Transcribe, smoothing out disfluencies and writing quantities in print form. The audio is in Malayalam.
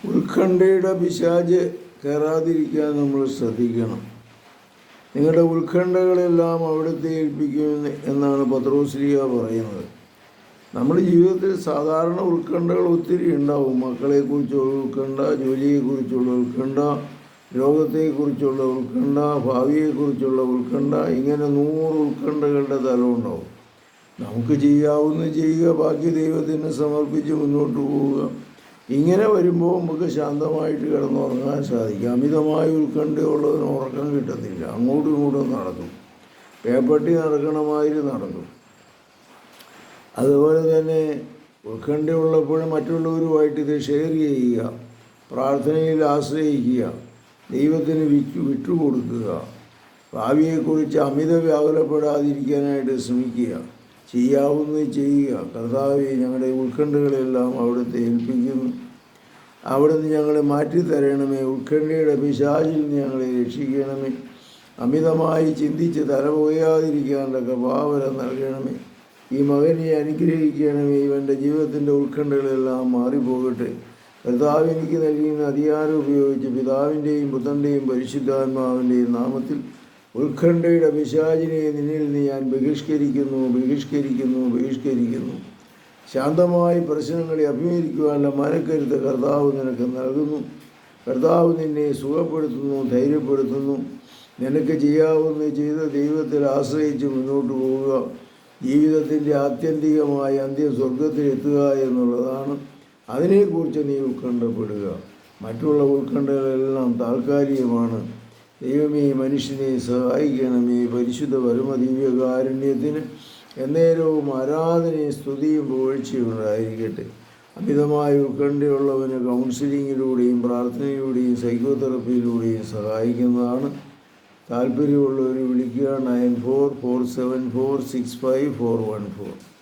ഉത്കണ്ഠയുടെ പിശാച് കയറാതിരിക്കാൻ നമ്മൾ ശ്രദ്ധിക്കണം. നിങ്ങളുടെ ഉത്കണ്ഠകളെല്ലാം അവിടുത്തെ ഏൽപ്പിക്കുമെന്ന് എന്നാണ് പത്രോസ്ലീഹ പറയുന്നത്. നമ്മുടെ ജീവിതത്തിൽ സാധാരണ ഉത്കണ്ഠകൾ ഒത്തിരി ഉണ്ടാവും. മക്കളെക്കുറിച്ചുള്ള ഉത്കണ്ഠ, ജോലിയെക്കുറിച്ചുള്ള ഉത്കണ്ഠ, രോഗത്തെക്കുറിച്ചുള്ള ഉത്കണ്ഠ, ഭാവിയെക്കുറിച്ചുള്ള ഉത്കണ്ഠ, ഇങ്ങനെ 100 ഉത്കണ്ഠകളുടെ തലമുണ്ടാവും. നമുക്ക് ചെയ്യാവുന്ന ചെയ്യുക, ബാക്കി ദൈവത്തിന് സമർപ്പിച്ച് മുന്നോട്ട് പോവുക. ഇങ്ങനെ വരുമ്പോൾ നമുക്ക് ശാന്തമായിട്ട് കിടന്നുറങ്ങാൻ സാധിക്കും. അമിതമായ ഉത്കണ്ഠയുള്ളതിന് ഉറക്കം കിട്ടത്തില്ല, അങ്ങോട്ടും ഇങ്ങോട്ടും നടക്കും, പേപ്പട്ടി നടക്കണ മാതിരി നടക്കും. അതുപോലെ തന്നെ ഉത്കണ്ഠയുള്ളപ്പോഴും മറ്റുള്ളവരുമായിട്ട് ഇത് ഷെയർ ചെയ്യുക, പ്രാർത്ഥനയിൽ ആശ്രയിക്കുക, ദൈവത്തിന് വിട്ടുകൊടുക്കുക, ഭാവിയെക്കുറിച്ച് അമിത വ്യാകുലപ്പെടാതിരിക്കാനായിട്ട് ശ്രമിക്കുക, ചെയ്യാവുന്നത് ചെയ്യുക. കർത്താവേ, ഞങ്ങളുടെ ഉത്കണ്ഠകളെല്ലാം അവിടുത്തെ ഏൽപ്പിക്കുന്നു, അവിടുന്ന് ഞങ്ങളെ മാറ്റിത്തരണമേ. ഉത്കണ്ഠയുടെ പിശാചിൽ നിന്ന് ഞങ്ങളെ രക്ഷിക്കണമേ. അമിതമായി ചിന്തിച്ച് തലപോയാതിരിക്കാനുള്ള കൃപാവരം നൽകണമേ. ഈ മകനെ അനുഗ്രഹിക്കണമേ. ഇവൻ്റെ ജീവിതത്തിൻ്റെ ഉത്കണ്ഠകളെല്ലാം മാറിപ്പോകട്ടെ. കർത്താവ് എനിക്ക് നൽകുന്ന അധികാരം ഉപയോഗിച്ച് പിതാവിൻ്റെയും പുത്രൻ്റെയും പരിശുദ്ധാത്മാവിൻ്റെയും നാമത്തിൽ ഉത്കണ്ഠയുടെ പിശാചിനെ നിന്നിൽ നിന്ന് ഞാൻ ബഹിഷ്കരിക്കുന്നു. ശാന്തമായി പ്രശ്നങ്ങളെ അഭിമുഖീകരിക്കുവാനുള്ള മനക്കരുത്ത് കർത്താവ് നിനക്ക് നൽകുന്നു. കർത്താവ് നിന്നെ സുഖപ്പെടുത്തുന്നു, ധൈര്യപ്പെടുത്തുന്നു. നിനക്ക് ചെയ്യാവുന്ന ചെയ്ത് ദൈവത്തിൽ ആശ്രയിച്ച് മുന്നോട്ട് പോവുക. ജീവിതത്തിൻ്റെ ആത്യന്തികമായ അന്ത്യം സ്വർഗത്തിലെത്തുക എന്നുള്ളതാണ്. അതിനെക്കുറിച്ച് നീ ഉത്കണ്ഠപ്പെടുക. മറ്റുള്ള ഉത്കണ്ഠകളെല്ലാം താൽക്കാലികമാണ്. ദൈവമേ, മനുഷ്യനെ സഹായിക്കണമേ. പരിശുദ്ധ പരമദിവ്യകാരുണ്യത്തിന് എന്നേരവും ആരാധനയും സ്തുതിയും പുകഴ്ചയും ഉണ്ടായിരിക്കട്ടെ. അമിതമായ ഉത്കണ്ഠയുള്ളവന് കൗൺസിലിങ്ങിലൂടെയും പ്രാർത്ഥനയിലൂടെയും സൈക്കോതെറപ്പിയിലൂടെയും സഹായിക്കുന്നതാണ്. താല്പര്യമുള്ളവർ വിളിക്കുക 9447465414.